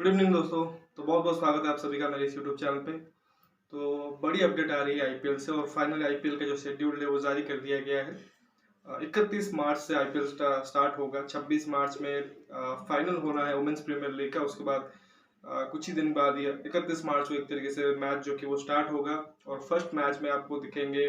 Good evening दोस्तों। तो बहुत बहुत स्वागत है आप सभी का मेरे इस यूट्यूब चैनल पे। तो बड़ी अपडेट आ रही है आईपीएल से और फाइनली आईपीएल का जो शेड्यूल है वो जारी कर दिया गया है। 31 मार्च से आईपीएल स्टार्ट होगा। 26 मार्च में फाइनल होना है वुमेन्स प्रीमियर लीग का। उसके बाद कुछ ही दिन बाद ये 31 मार्च को एक तरीके से मैच जो कि वो स्टार्ट होगा। और फर्स्ट मैच में आपको दिखेंगे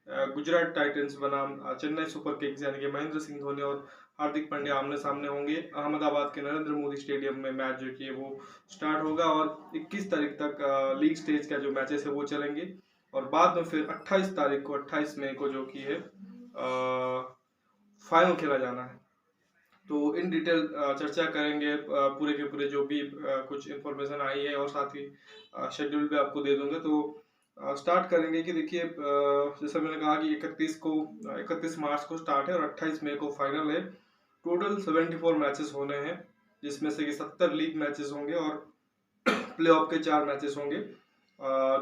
गुजरात टाइटंस बनाम चेन्नई सुपर किंग्स यानी कि महेंद्र सिंह धोनी और हार्दिक पांड्या आमने सामने होंगे। अहमदाबाद के नरेंद्र मोदी स्टेडियम में मैच जो कि वो स्टार्ट होगा और 21 तारीख तक लीग स्टेज का जो मैचेस है वो चलेंगे। और बाद में फिर 28 तारीख को 28 मई को जो कि है फाइनल खेला जाना है। तो इन डिटेल चर्चा करेंगे पूरे के पूरे जो भी कुछ इन्फॉर्मेशन आई है और साथ ही शेड्यूल भी आपको दे दूंगा। तो स्टार्ट करेंगे कि देखिए जैसा मैंने कहा कि 31 मार्च को स्टार्ट है और 28 मई को फाइनल है। टोटल 74 मैचेस होने हैं जिसमें से कि 70 लीग मैचेस होंगे और प्लेऑफ के 4 मैचेस होंगे।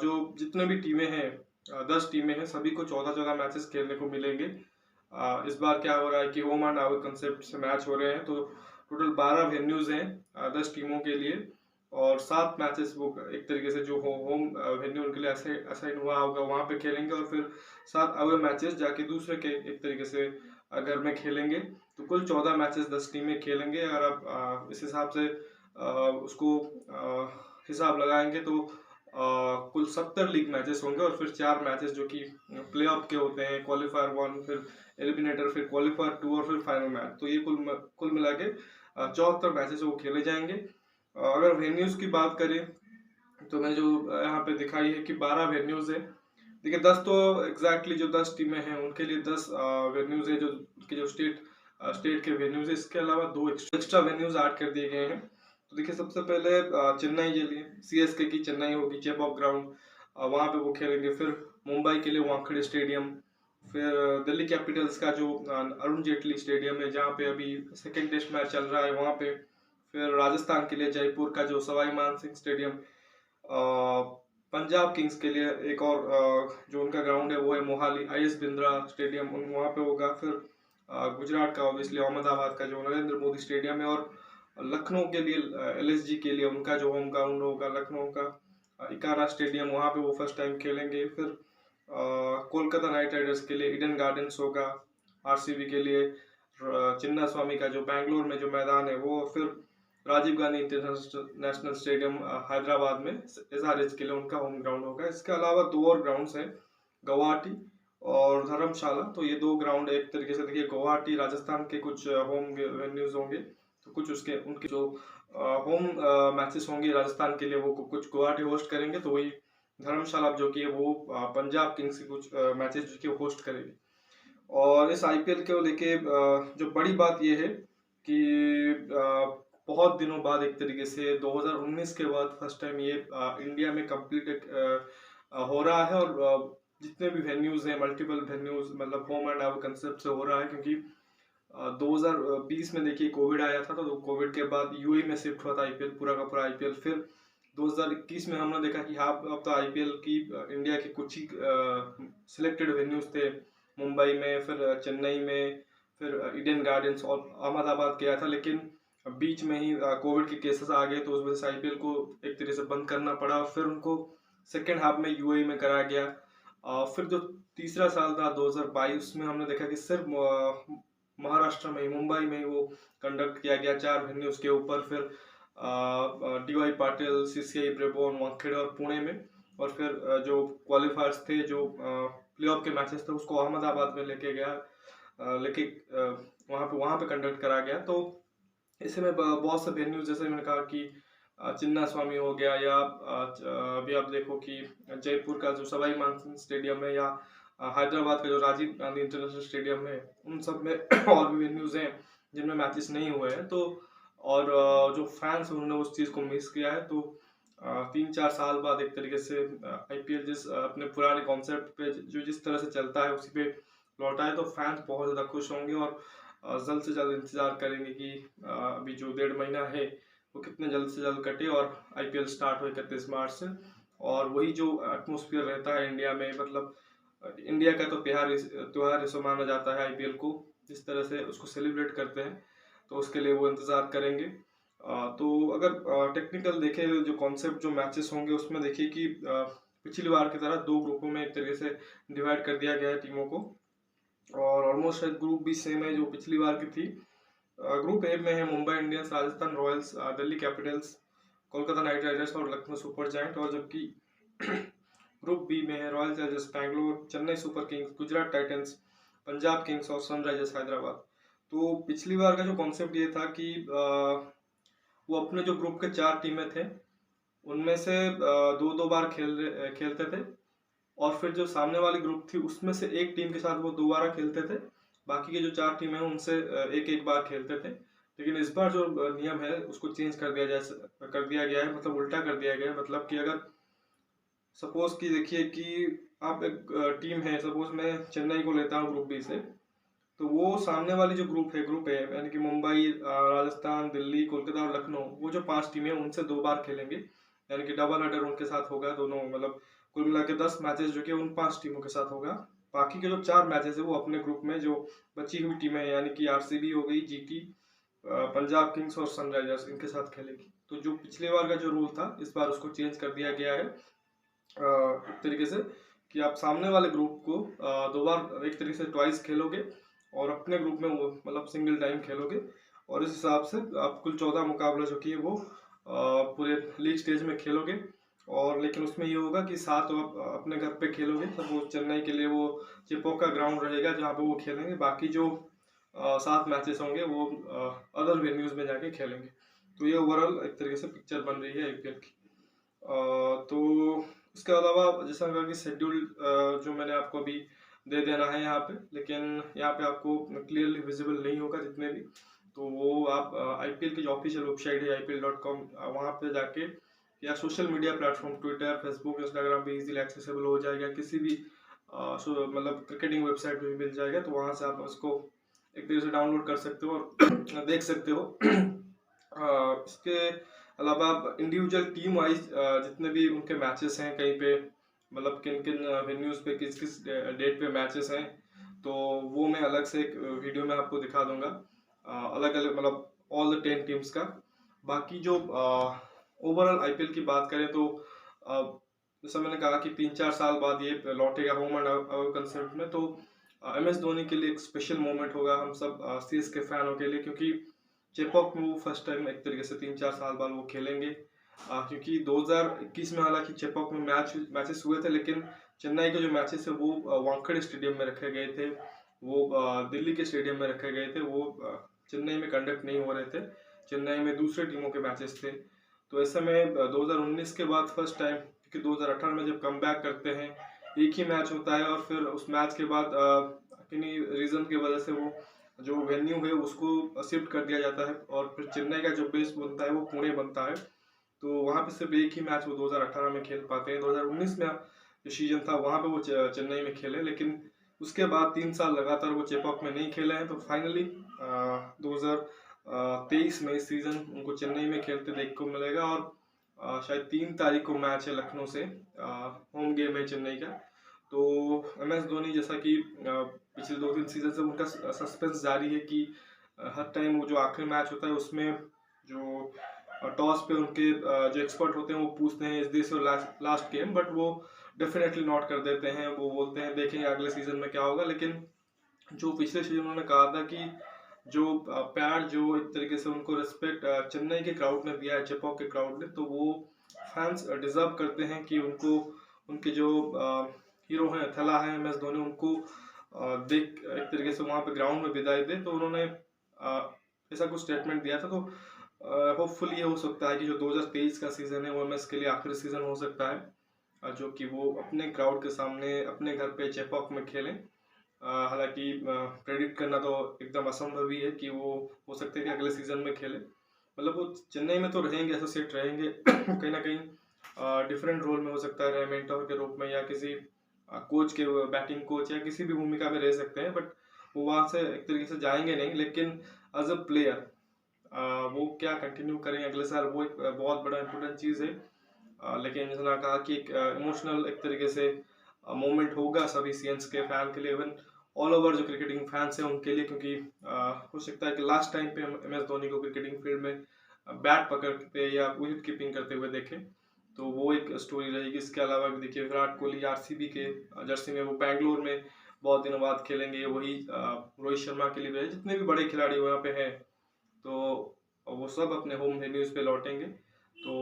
जो जितने भी टीमें हैं 10 टीमें हैं सभी को 14-14 मैचेस खेलने को मिलेंगे। इस बार क्या हो रहा है कि होम एंड अवे कंसेप्ट से मैच हो रहे हैं। तो टोटल 12 वेन्यूज हैं 10 टीमों के लिए और 7 मैचेस वो एक तरीके से जो होम वेन्यू उनके लिए असाइन हुआ होगा वहां पे खेलेंगे और फिर 7 अवे मैचेस जाके दूसरे के एक तरीके से घर में खेलेंगे। तो कुल 14 मैचेस 10 टीमें खेलेंगे। अगर आप इस हिसाब से उसको हिसाब लगाएंगे तो कुल 70 लीग मैचेस होंगे और फिर 4 मैचेस जो कि प्लेऑफ के होते हैं, क्वालिफायर 1 फिर एलिमिनेटर फिर क्वालिफायर 2 और फिर फाइनल मैच। तो ये कुल मिला के 74 मैचेस वो खेले जाएंगे। अगर वेन्यूज की बात करें तो मैंने जो यहाँ पे दिखाई है कि 12 वेन्यूज है। देखिए 10 तो एग्जैक्टली जो 10 टीमें हैं उनके लिए 10 वेन्यूज है जो उनके जो स्टेट के वेन्यूज है। इसके अलावा 2 एक्स्ट्रा वेन्यूज ऐड कर दिए गए हैं। तो देखिए सबसे पहले चेन्नई के लिए सीएसके की चेन्नई होगी चेपॉक ग्राउंड, वहाँ पे वो खेलेंगे। फिर मुंबई के लिए वानखेड़े स्टेडियम। फिर दिल्ली कैपिटल्स का जो अरुण जेटली स्टेडियम है जहाँ पे अभी सेकेंड टेस्ट मैच चल रहा है वहाँ पे। फिर राजस्थान के लिए जयपुर का जो सवाई मान सिंह स्टेडियम। पंजाब किंग्स के लिए एक और जो उनका ग्राउंड है वो है मोहाली आईएस बिंद्रा स्टेडियम वहाँ पे होगा। फिर गुजरात का ऑब्वियसली अहमदाबाद का जो नरेंद्र मोदी स्टेडियम है। और लखनऊ के लिए एलएसजी के लिए उनका जो होम ग्राउंड होगा लखनऊ का इकारा स्टेडियम, वहाँ पे वो फर्स्ट टाइम खेलेंगे। फिर कोलकाता नाइट राइडर्स के लिए ईडन गार्डन्स होगा। आरसीबी के लिए चिन्ना स्वामी का जो बैंगलोर में जो मैदान है वो। फिर राजीव गांधी इंटरनेशनल स्टेडियम हैदराबाद में एसआरएच के लिए उनका होम ग्राउंड होगा। इसके अलावा 2 और ग्राउंड्स हैं गुवाहाटी और धर्मशाला। तो ये 2 ग्राउंड एक तरीके से देखिए गुवाहाटी राजस्थान के कुछ होम वेन्यूज होंगे। तो कुछ उसके उनके जो होम मैचेस होंगे राजस्थान के लिए वो कुछ गुवाहाटी होस्ट करेंगे। तो वही धर्मशाला जो कि है वो पंजाब किंग्स के कुछ मैचेस जो कि होस्ट करेगी। और इस आईपीएल को लेके जो बड़ी बात ये है कि बहुत दिनों बाद एक तरीके से 2019 के बाद फर्स्ट टाइम ये इंडिया में कंप्लीट हो रहा है। और जितने भी वेन्यूज हैं मल्टीपल वेन्यूज मतलब होम एंड अवे कंसेप्ट से हो रहा है क्योंकि 2020 में देखिए कोविड आया था। तो कोविड के बाद यूएई में शिफ्ट हुआ था आईपीएल पूरा का पूरा आईपीएल। फिर 2021 में हमने देखा कि हाँ अब तो आईपीएल की इंडिया के कुछ ही सिलेक्टेड वेन्यूज थे मुंबई में, फिर चेन्नई में, फिर ईडन गार्डन्स और अहमदाबाद गया था। लेकिन बीच में ही कोविड के केसेस आ गए तो उस वजह से आईपीएल को एक तरह से बंद करना पड़ा और फिर उनको सेकेंड हाफ में यूएई में कराया गया। फिर जो तीसरा साल था 2022 में हमने देखा कि सिर्फ महाराष्ट्र में मुंबई में वो कंडक्ट किया गया 4 वेन्यूज के ऊपर। फिर DY Patil CCI Brabourne Wankhede और पुणे में। और फिर जो क्वालिफायर्स थे जो प्लेऑफ के मैचेस थे उसको अहमदाबाद में लेके गया लेके वहाँ पे कंडक्ट करा गया। तो इसे में बहुत से वेन्यूज जैसे मैंने कहा कि चिन्ना स्वामी हो गया या अभी आप देखो कि जयपुर का जो सवाई मानसिंह स्टेडियम है या हैदराबाद का जो राजीव गांधी इंटरनेशनल स्टेडियम है उन सब में और भी वेन्यूज हैं जिनमें मैचेस नहीं हुए हैं। तो और जो फैंस उन्होंने उस चीज़ को मिस किया है। तो 3-4 साल बाद एक तरीके से आईपीएल जिस अपने पुराने कॉन्सेप्ट पे जो जिस तरह से चलता है उसी पे लौटा है। तो फैंस बहुत ज़्यादा खुश होंगे और जल्द से जल्द इंतजार करेंगे कि अभी जो 1.5 महीना है वो कितने जल्द से जल्द कटे और आईपीएल स्टार्ट हो 31 मार्च से। और वही जो एटमोसफियर रहता है इंडिया में मतलब इंडिया का तो त्योहार ऐसा माना जाता है आईपीएल को, जिस तरह से उसको सेलिब्रेट करते हैं तो उसके लिए वो इंतज़ार करेंगे। तो अगर टेक्निकल देखें, जो कॉन्सेप्ट जो मैचेस होंगे उसमें देखिए कि पिछली बार की तरह दो ग्रुपों में एक तरीके से डिवाइड कर दिया गया है टीमों को, और ऑलमोस्ट शायद ग्रुप भी सेम है जो पिछली बार की थी। ग्रुप ए में है Mumbai Indians, Rajasthan Royals, Delhi Capitals, Kolkata night Riders और लखनऊ सुपर जायंट। और जबकि ग्रुप बी में है royal Challengers Bangalore, Chennai super Kings, Gujarat Titans, Punjab Kings और सनराइजर्स हैदराबाद। तो पिछली बार का जो कॉन्सेप्ट ये था कि वो अपने जो ग्रुप के 4 टीमें थे उनमें से दो दो बार खेलते थे, और फिर जो सामने वाली ग्रुप थी उसमें से एक टीम के साथ वो दोबारा खेलते थे, बाकी के जो 4 टीमें हैं उनसे एक एक बार खेलते थे। लेकिन इस बार जो नियम है उसको चेंज कर दिया गया है, मतलब उल्टा कर दिया गया है। मतलब कि अगर सपोज कि देखिए कि आप एक टीम है, सपोज मैं चेन्नई को लेता हूँ ग्रुप बी से, तो वो सामने वाली जो ग्रुप है, ग्रुप है यानी कि मुंबई, राजस्थान, दिल्ली, कोलकाता और लखनऊ, वो जो 5 टीमें हैं उनसे 2 बार खेलेंगे, यानी कि डबल हेडर उनके साथ होगा दोनों, मतलब कुल मिला के 10 मैचेस जो कि उन 5 टीमों के साथ होगा। बाकी के जो 4 मैचेस है वो अपने ग्रुप में जो बची हुई टीमें हैं, यानी कि आरसीबी हो गई, जीटी, पंजाब किंग्स और सनराइजर्स, इनके साथ खेलेगी। तो जो पिछले बार का जो रूल था इस बार उसको चेंज कर दिया गया है एक तरीके से, कि आप सामने वाले ग्रुप को 2 बार एक तरीके से ट्वाइस खेलोगे, और अपने ग्रुप में वो मतलब सिंगल टाइम खेलोगे, और इस हिसाब से आप कुल 14 मुकाबला जो कि वो पूरे लीग स्टेज में खेलोगे। और लेकिन उसमें ये होगा कि 7 आप अपने घर पे खेलोगे, सब वो चेन्नई के लिए वो चेपॉक का ग्राउंड रहेगा जहाँ पे वो खेलेंगे, बाकी जो 7 मैचेस होंगे वो अदर वेन्यूज में जाके खेलेंगे। तो ये ओवरऑल एक तरीके से पिक्चर बन रही है आईपीएल की। तो इसके अलावा जैसा कहा कि शेड्यूल जो मैंने आपको अभी दे देना है यहाँ पे, लेकिन यहाँ पे आपको क्लियरली विजिबल नहीं होगा जितने भी, तो वो आप आईपीएल की जो ऑफिशियल वेबसाइट है IPL.com, वहाँ पे जाके, या social media platform Twitter, Facebook, Instagram पे इजीली एक्सेसिबल हो जाएगा, किसी भी मतलब क्रिकेटिंग वेबसाइट पे भी मिल जाएगा, तो वहाँ से आप उसको एक तरीके से डाउनलोड कर सकते हो और देख सकते हो। इसके अलावा आप इंडिविजुअल टीम वाइज जितने भी उनके मैचेस हैं कहीं पे, मतलब किन किन वेन्यूज पे किस किस डेट पे मैचेस हैं, तो वो मैं अलग से एक वीडियो में आपको दिखा दूंगा, अलग अलग मतलब ऑल द 10 टीम्स का। बाकी जो ओवरऑल आईपीएल की बात करें तो जैसा मैंने कहा कि 3-4 साल बाद ये लौटेगा होम एंड अवे कंसेप्ट में, तो MS धोनी के लिए एक स्पेशल मोमेंट होगा हम सब CSK फैनों के लिए, क्योंकि चेपॉक में वो फर्स्ट टाइम एक तरीके से 3-4 साल बाद वो खेलेंगे, क्योंकि 2021 में हालांकि चेपॉक में मैचेस हुए थे, लेकिन चेन्नई के जो मैचेस है वो वानखेड़े स्टेडियम में रखे गए थे, वो दिल्ली के स्टेडियम में रखे गए थे, वो चेन्नई में कंडक्ट नहीं हो रहे थे, चेन्नई में दूसरे टीमों के मैचेस थे। तो ऐसे में 2019 के बाद फर्स्ट टाइम, क्योंकि 2018 में जब कम बैक करते हैं एक ही मैच होता है, और फिर उस मैच के बाद किन्हीं रीजन की वजह से वो जो वेन्यू है उसको शिफ्ट कर दिया जाता है, और फिर चेन्नई का जो बेस बनता है वो पुणे बनता है, तो वहाँ पे सिर्फ एक ही मैच वो 2018 में खेल पाते हैं। 2019 में जो सीजन था वहाँ पे वो चेन्नई में खेले, लेकिन उसके बाद 3 साल लगातार वो चेपॉक में नहीं खेले हैं, तो फाइनली 2023 में इस सीजन उनको चेन्नई में खेलते देखने को मिलेगा, और शायद 3 तारीख को मैच है लखनऊ से, होम गेम है चेन्नई का। तो MS धोनी जैसा कि पिछले 2-3 सीजन से उनका सस्पेंस जारी है कि हर टाइम वो जो आखिरी मैच होता है उसमें जो टॉस पे उनके जो एक्सपर्ट होते हैं वो पूछते हैं is this your last game, but वो डेफिनेटली नॉट कर देते हैं, वो बोलते हैं देखेंगे अगले सीजन में क्या होगा। लेकिन जो पिछले सीजन उन्होंने कहा था कि जो प्यार जो एक तरीके से उनको रिस्पेक्ट चेन्नई के क्राउड ने दिया है, चेपॉक के क्राउड ने, तो वो फैंस डिजर्व करते हैं कि उनको उनके जो हीरो हैं, थला है MS धोनी, उनको देख एक तरीके से वहाँ पे ग्राउंड में विदाई दे। तो उन्होंने ऐसा कुछ स्टेटमेंट दिया था, तो होपफुली ये हो सकता है कि जो 2023 का सीजन है वो MS के लिए आखिरी सीजन हो सकता है, जो कि वो अपने क्राउड के सामने अपने घर पे चेपॉक में खेलें। हालांकि प्रेडिक्ट करना तो एकदम असंभव ही है कि वो हो सकता है कि अगले सीजन में खेले, मतलब वो चेन्नई में तो रहेंगे, एसोसिएट रहेंगे कहीं ना कहीं डिफरेंट रोल में हो सकता है, मेंटर के रूप में या किसी कोच के, बैटिंग कोच या किसी भी भूमिका में रह सकते हैं, बट वो वहाँ से एक तरीके से जाएंगे नहीं, लेकिन एज अ प्लेयर वो क्या कंटिन्यू करेंगे अगले साल, वो एक बहुत बड़ा इंपॉर्टेंट चीज़ है। लेकिन जैसा कहा कि एक इमोशनल एक तरीके से मोमेंट होगा सभी सीएन्स के फैन के लिए, इवन ऑल ओवर जो क्रिकेटिंग फैंस हैं उनके लिए, क्योंकि हो सकता है कि लास्ट टाइम पे MS धोनी को क्रिकेटिंग फील्ड में बैट पकड़ते या विकेट कीपिंग करते हुए देखें, तो वो एक स्टोरी रहेगी। इसके अलावा भी देखिए विराट कोहली आरसीबी के जर्सी में, वो बैंगलोर में बहुत दिनों बाद खेलेंगे। वही रोहित शर्मा के लिए भी है, जितने भी बड़े खिलाड़ी वहाँ पे हैं तो वो सब अपने होम वेन्यूज पे लौटेंगे। तो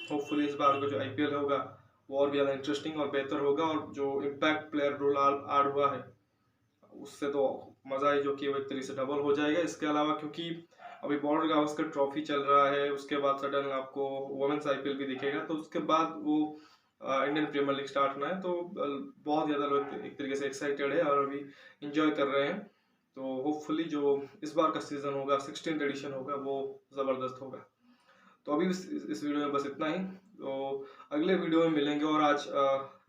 होपफुली इस बार का जो आईपीएल होगा वो और भी ज़्यादा इंटरेस्टिंग और बेहतर होगा, और जो इम्पैक्ट प्लेयर रोल ऐड हुआ है उससे तो मज़ा ही जो कि वो एक तरीके से डबल हो जाएगा। इसके अलावा क्योंकि अभी बॉर्डर गावस्कर ट्रॉफी चल रहा है, उसके बाद सडन आपको वुमेन्स आईपीएल भी दिखेगा, तो उसके बाद वो इंडियन प्रीमियर लीग स्टार्ट होना है। तो बहुत ज़्यादा लोग एक तरीके से एक्साइटेड है और अभी इंजॉय कर रहे हैं। तो होपफुली जो इस बार का सीज़न होगा, 16th एडिशन होगा, वो ज़बरदस्त होगा। तो अभी इस वीडियो में बस इतना ही। तो अगले वीडियो में मिलेंगे, और आज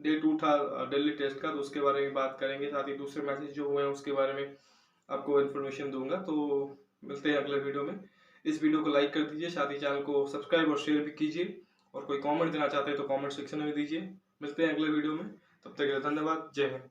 डे 2 था दिल्ली टेस्ट का, तो उसके बारे में बात करेंगे, साथ ही दूसरे मैचेस जो हुए हैं उसके बारे में आपको इन्फॉर्मेशन दूंगा। तो मिलते हैं अगले वीडियो में। इस वीडियो को लाइक कर दीजिए, साथ ही चैनल को सब्सक्राइब और शेयर भी कीजिए, और कोई कमेंट देना चाहते हैं तो कमेंट सेक्शन में दीजिए। मिलते हैं अगले वीडियो में, तब तक के लिए धन्यवाद। जय हिंद।